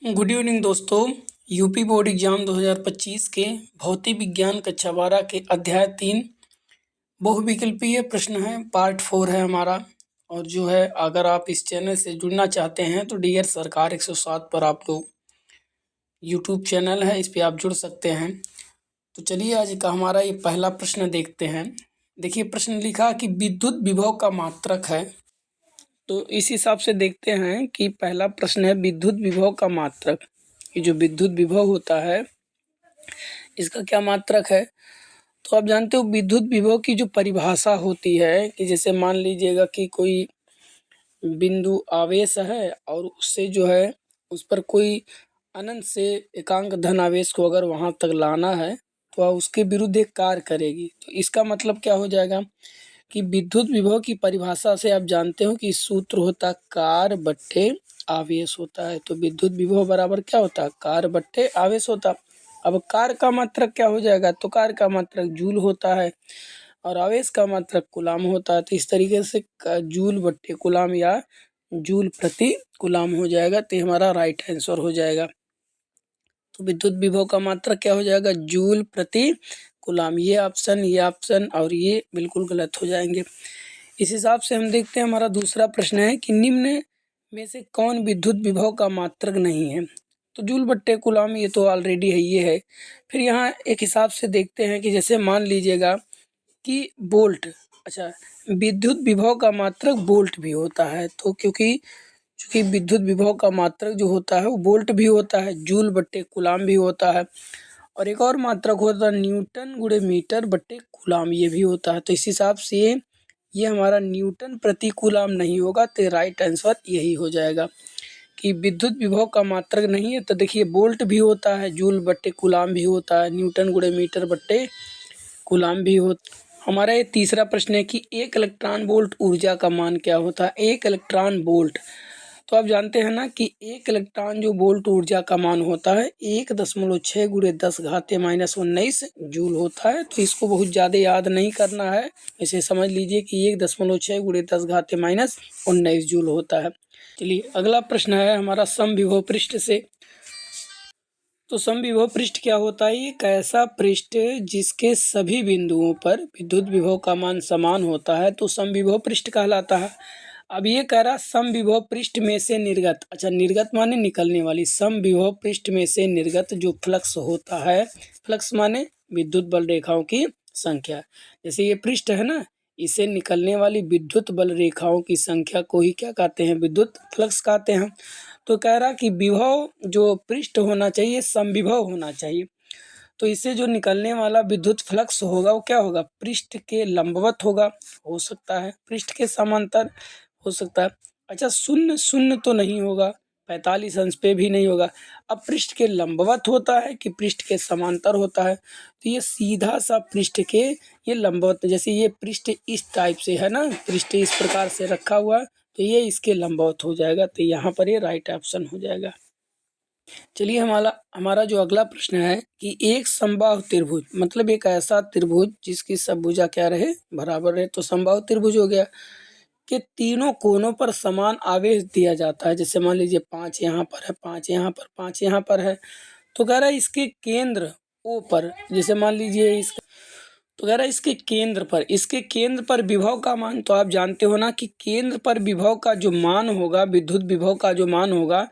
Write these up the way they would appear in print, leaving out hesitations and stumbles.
Good evening दोस्तों। UP board exam 2025 के भौतिक विज्ञान कक्षा 12 के अध्याय 3 बहुविकल्पीय प्रश्न है, पार्ट 4 है हमारा। और जो है, अगर आप इस चैनल से जुड़ना चाहते हैं तो डियर सरकार 107 पर आप लोग यूट्यूब चैनल है, इस पर आप जुड़ सकते हैं। तो चलिए आज का हमारा ये पहला प्रश्न देखते हैं। देखिए, प्रश्न लिखा कि विद्युत विभव का मात्रक है। तो इस हिसाब से देखते हैं कि पहला प्रश्न है विद्युत विभव का मात्रक। ये जो विद्युत विभव होता है इसका क्या मात्रक है। तो आप जानते हो विद्युत विभव की जो परिभाषा होती है कि जैसे मान लीजिएगा कि कोई बिंदु आवेश है और उससे जो है उस पर कोई अनंत से एकांक धन आवेश को अगर वहां तक लाना है तो वह उसके विरुद्ध एक कार्य करेगी। तो इसका मतलब क्या हो जाएगा कि विद्युत विभव की परिभाषा से आप जानते हो कि सूत्र होता कार्य बट्टे आवेश होता है। तो विद्युत विभव बराबर क्या होता है, कार्य बट्टे आवेश होता। अब कार्य का मात्रक क्या हो जाएगा, तो कार्य का मात्रक जूल होता है और आवेश का मात्रक कूलाम होता है। तो इस तरीके से जूल बट्टे कूलाम या जूल प्रति कूलाम हो जाएगा। तो हमारा राइट आंसर हो जाएगा। तो विद्युत विभव का मात्रक क्या हो जाएगा, जूल प्रति कूलाम। ये ऑप्शन और ये बिल्कुल गलत हो जाएंगे। इस हिसाब से हम देखते हैं हमारा दूसरा प्रश्न है कि निम्न में से कौन विद्युत विभव का मात्रक नहीं है। तो जूल बट्टे कूलाम ये तो ऑलरेडी है, ये है। फिर यहाँ एक हिसाब से देखते हैं कि जैसे मान लीजिएगा कि वोल्ट, अच्छा, विद्युत विभव का मात्रक वोल्ट भी होता है। तो चूंकि विद्युत विभव का मात्रक जो होता है वो वोल्ट भी होता है, जूल बट्टे कूलाम भी होता है। और एक और मात्रक होता है न्यूटन गुणे मीटर बट्टे कूलाम, ये भी होता है। तो इस हिसाब से ये हमारा न्यूटन प्रति कूलाम नहीं होगा। तो राइट आंसर यही हो जाएगा कि विद्युत विभव का मात्रक नहीं है। तो देखिए वोल्ट भी होता है, जूल बट्टे कूलाम भी होता है, न्यूटन गुणे मीटर बट्टे कूलाम भी होता। हमारा ये तीसरा प्रश्न है कि एक इलेक्ट्रॉन वोल्ट ऊर्जा का मान क्या होता है। एक इलेक्ट्रॉन वोल्ट, तो आप जानते हैं ना कि एक इलेक्ट्रॉन जो वोल्ट ऊर्जा का मान होता है 1.6 गुणे 10⁻⁻19 जूल होता है। तो इसको बहुत ज़्यादा याद नहीं करना है, इसे समझ लीजिए कि 1.6 गुणे 10⁻⁻19 जूल होता है। चलिए अगला प्रश्न है हमारा समविभव पृष्ठ से। तो समविभव पृष्ठ क्या होता है, एक ऐसा पृष्ठ जिसके सभी बिंदुओं पर विद्युत विभव का मान समान होता है तो समविभव पृष्ठ कहलाता है। अब ये कह रहा समविभव पृष्ठ में से निर्गत, अच्छा निर्गत माने निकलने वाली, समविभव पृष्ठ में से निर्गत जो फ्लक्स होता है, फ्लक्स माने विद्युत बल रेखाओं की संख्या। जैसे ये पृष्ठ है ना, इसे निकलने वाली विद्युत बल रेखाओं की संख्या को ही क्या कहते हैं, विद्युत फ्लक्स कहते हैं। तो कह रहा कि विभव जो पृष्ठ होना चाहिए समविभव होना चाहिए। तो इससे जो निकलने वाला विद्युत फ्लक्स होगा वो क्या होगा, पृष्ठ के लंबवत होगा, हो सकता है पृष्ठ के समांतर हो सकता है। अच्छा, शून्य शून्य तो नहीं होगा, 45 अंश पे भी नहीं होगा। अब पृष्ठ के लंबवत होता है कि पृष्ठ के समांतर होता है। तो ये सीधा सा पृष्ठ के ये लंबवत, जैसे ये पृष्ठ इस टाइप से है ना, पृष्ठ इस प्रकार से रखा हुआ है तो ये इसके लंबवत हो जाएगा। तो यहाँ पर ये राइट ऑप्शन हो जाएगा। चलिए हमारा जो अगला प्रश्न है कि एक समबाहु त्रिभुज, मतलब एक ऐसा त्रिभुज जिसकी सब भुजा क्या रहे, बराबर रहे, तो समबाहु त्रिभुज हो गया कि तीनों कोनों पर समान आवेश दिया जाता है। जैसे मान लीजिए 5 यहाँ पर है, 5 यहाँ पर, 5 यहाँ पर है। तो कह रहा है इसके केंद्र ओ पर, जैसे मान लीजिए इसका, तो कह रहा है इसके केंद्र पर विभव का मान। तो आप जानते हो ना कि केंद्र पर विभव का जो मान होगा, विद्युत विभव का जो मान होगा,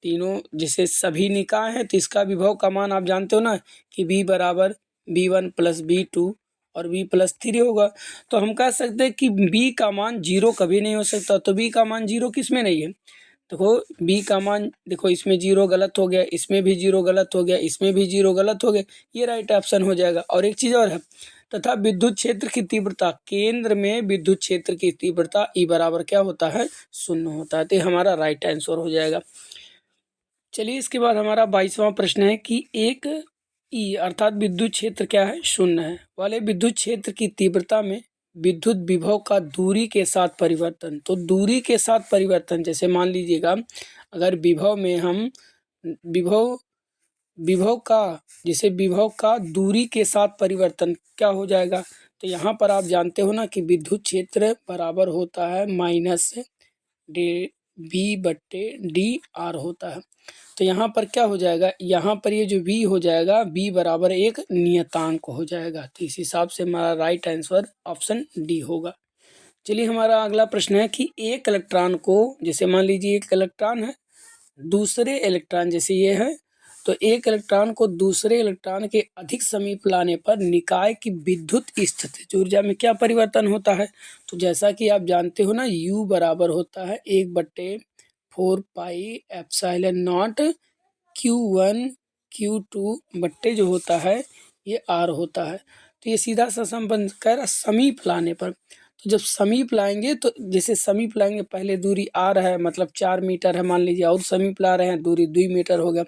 तीनों जैसे सभी निकाय है तो इसका विभव का मान आप जानते हो ना कि V बराबर V1 प्लस V2 और V+3 होगा। तो हम कह सकते हैं कि B का मान 0 कभी नहीं हो सकता। तो B का मान 0 किस में नहीं है, देखो B का मान, देखो इसमें 0 गलत हो गया, इसमें भी 0 गलत हो गया, इसमें भी 0 गलत हो गया, ये राइट ऑप्शन हो जाएगा। और एक चीज़ और है, तथा विद्युत क्षेत्र की तीव्रता, केंद्र में विद्युत क्षेत्र की तीव्रता E बराबर क्या होता है, 0 होता है। तो हमारा राइट आंसर हो जाएगा। चलिए इसके बाद हमारा 22वां प्रश्न है कि एक ई अर्थात विद्युत क्षेत्र क्या है, 0 है, वाले विद्युत क्षेत्र की तीव्रता में विद्युत विभव का दूरी के साथ परिवर्तन। तो दूरी के साथ परिवर्तन, जैसे मान लीजिएगा अगर विभव में हम विभव का, जैसे विभव का दूरी के साथ परिवर्तन क्या हो जाएगा। तो यहाँ पर आप जानते हो ना कि विद्युत क्षेत्र बराबर होता है माइनस B/dr होता है। तो यहाँ पर क्या हो जाएगा, यहाँ पर ये जो V हो जाएगा, V बराबर एक नियतांक हो जाएगा। तो इस हिसाब से हमारा राइट आंसर ऑप्शन डी होगा। चलिए हमारा अगला प्रश्न है कि एक इलेक्ट्रॉन को, जैसे मान लीजिए एक इलेक्ट्रॉन है, दूसरे इलेक्ट्रॉन जैसे ये है, तो एक इलेक्ट्रॉन को दूसरे इलेक्ट्रॉन के अधिक समीप लाने पर निकाय की विद्युत स्थितिज ऊर्जा में क्या परिवर्तन होता है। तो जैसा कि आप जानते हो ना, U बराबर होता है 1/4 pi epsilon not Q1 Q2 बट्टे जो होता है ये R होता है। तो ये सीधा सा संबंध कह रहा समीप लाने पर। तो जब समीप लाएंगे, तो जैसे समीप लाएंगे, पहले दूरी R है, मतलब 4 मीटर है मान लीजिए, और समीप ला रहे हैं, दूरी 2 मीटर हो गया,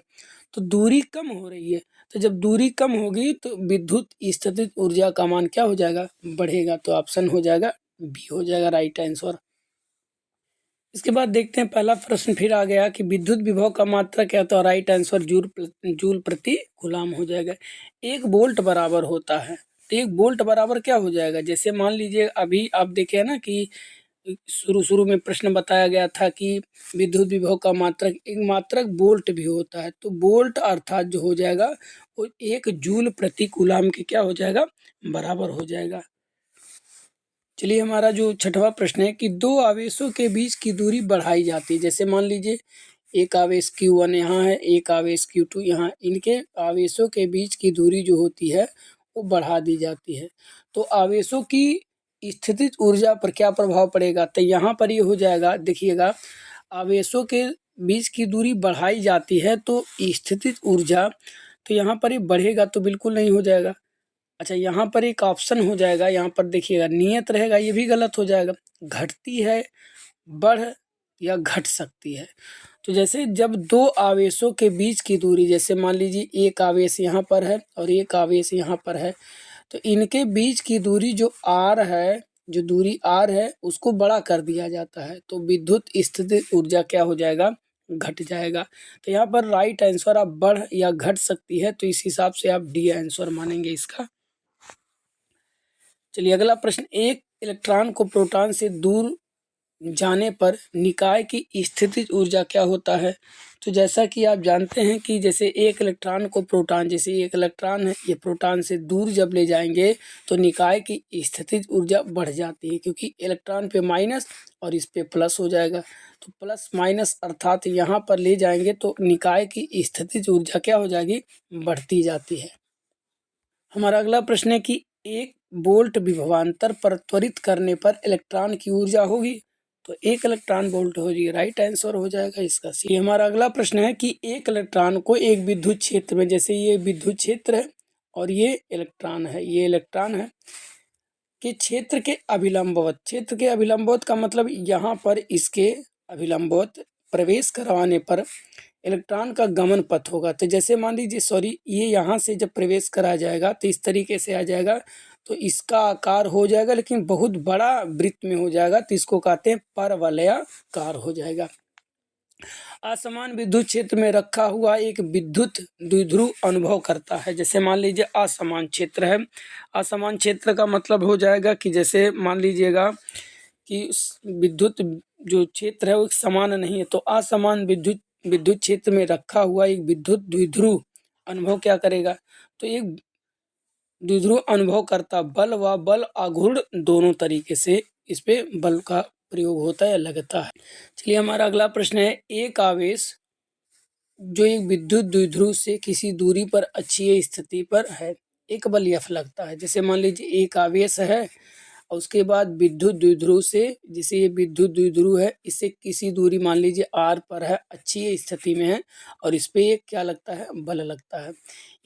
तो दूरी कम हो रही है। तो जब दूरी कम होगी तो विद्युत स्थितिज ऊर्जा का मान क्या हो जाएगा, बढ़ेगा। तो ऑप्शन हो जाएगा बी हो जाएगा राइट आंसर। इसके बाद देखते हैं पहला प्रश्न फिर आ गया कि विद्युत विभव का मात्रा क्या, तो राइट आंसर जूल प्रति कूलाम हो जाएगा। 1 वोल्ट बराबर होता है, तो 1 वोल्ट बराबर क्या हो जाएगा, जैसे मान लीजिए अभी आप देखे ना कि शुरू में प्रश्न बताया गया था कि विद्युत विभव का मात्रक एक मात्रक वोल्ट भी होता है। तो वोल्ट अर्थात जो हो जाएगा वो 1 जूल प्रति कूलाम के क्या हो जाएगा, बराबर हो जाएगा। चलिए हमारा जो छठवां प्रश्न है कि दो आवेशों के बीच की दूरी बढ़ाई जाती है। जैसे मान लीजिए एक आवेश Q1 यहाँ है, एक आवेश Q2 यहाँ, इनके आवेशों के बीच की दूरी जो होती है वो बढ़ा दी जाती है। तो आवेशों की स्थितिज ऊर्जा पर क्या प्रभाव पड़ेगा, तो यहाँ पर ये हो जाएगा, देखिएगा, आवेशों के बीच की दूरी बढ़ाई जाती है तो स्थितिज ऊर्जा, तो यहाँ पर ये बढ़ेगा तो बिल्कुल नहीं हो जाएगा। अच्छा, यहाँ पर एक ऑप्शन हो जाएगा, यहाँ पर देखिएगा नियत रहेगा, ये भी गलत हो जाएगा। घटती है, बढ़ या घट सकती है। तो जैसे जब दो आवेशों के बीच की दूरी, जैसे मान लीजिए एक आवेश यहाँ पर है और एक आवेश यहाँ पर है, तो इनके बीच की दूरी जो R है, जो दूरी R है उसको बड़ा कर दिया जाता है, तो विद्युत स्थितिज ऊर्जा क्या हो जाएगा, घट जाएगा। तो यहाँ पर राइट आंसर आप बढ़ या घट सकती है, तो इस हिसाब से आप डी आंसर मानेंगे इसका। चलिए अगला प्रश्न, एक इलेक्ट्रॉन को प्रोटॉन से दूर जाने पर निकाय की स्थितिज ऊर्जा क्या होता है। तो जैसा कि आप जानते हैं कि जैसे एक इलेक्ट्रॉन को प्रोटॉन, जैसे एक इलेक्ट्रॉन है, ये प्रोटॉन से दूर जब ले जाएंगे तो निकाय की स्थितिज ऊर्जा बढ़ जाती है, क्योंकि इलेक्ट्रॉन पे माइनस और इस पे प्लस हो जाएगा। तो प्लस माइनस अर्थात यहाँ पर ले जाएंगे तो निकाय की स्थितिज ऊर्जा क्या हो जाएगी, बढ़ती जाती है। हमारा अगला प्रश्न है कि 1 वोल्ट विभवांतर पर त्वरित करने पर इलेक्ट्रॉन की ऊर्जा होगी। तो 1 इलेक्ट्रॉन वोल्ट हो जाएगी, राइट आंसर हो जाएगा इसका सी। हमारा अगला प्रश्न है कि एक इलेक्ट्रॉन को एक विद्युत क्षेत्र में, जैसे ये विद्युत क्षेत्र है और ये इलेक्ट्रॉन है, ये इलेक्ट्रॉन है, कि क्षेत्र के अभिलंबवत, क्षेत्र के अभिलंबवत का मतलब यहाँ पर इसके अभिलंबवत प्रवेश करवाने पर इलेक्ट्रॉन का गमन पथ होगा। तो जैसे मान लीजिए, सॉरी, ये यहाँ से जब प्रवेश करा जाएगा तो इस तरीके से आ जाएगा, तो इसका आकार हो जाएगा लेकिन बहुत बड़ा वृत्त में हो जाएगा, तो इसको कहते हैं परवलयाकार हो जाएगा। असमान विद्युत क्षेत्र में रखा हुआ एक विद्युत द्विध्रुव अनुभव करता है। जैसे मान लीजिए असमान क्षेत्र है, असमान क्षेत्र का मतलब हो जाएगा कि जैसे मान लीजिएगा कि विद्युत जो क्षेत्र है वो समान नहीं है, तो असमान विद्युत क्षेत्र में रखा हुआ एक विद्युत द्विध्रुव अनुभव क्या करेगा, तो एक द्विध्रुव अनुभव करता बल व बल आघूर्ण दोनों तरीके से इस पे बल का प्रयोग होता है, लगता है। चलिए हमारा अगला प्रश्न है, एक आवेश जो एक विद्युत द्विध्रुव से किसी दूरी पर अक्षीय स्थिति पर है, एक बल F लगता है। जैसे मान लीजिए एक आवेश है और उसके बाद विद्युत द्विध्रुव से, जैसे ये विद्युत द्विध्रुव है, इससे किसी दूरी मान लीजिए R पर है, अक्षीय स्थिति में है, और इस पे एक क्या लगता है, बल लगता है।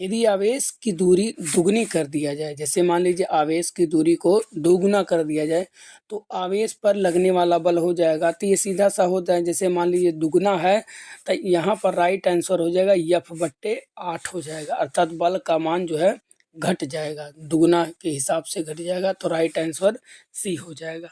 यदि आवेश की दूरी दुगनी कर दिया जाए, जैसे मान लीजिए आवेश की दूरी को दोगुना कर दिया जाए, तो आवेश पर लगने वाला बल हो जाएगा, तो ये सीधा सा होता है, जैसे मान लीजिए दुगना है तो यहाँ पर राइट आंसर हो जाएगा F/8 हो जाएगा, अर्थात बल का मान जो है घट जाएगा, दुगना के हिसाब से घट जाएगा, तो राइट आंसर सी हो जाएगा।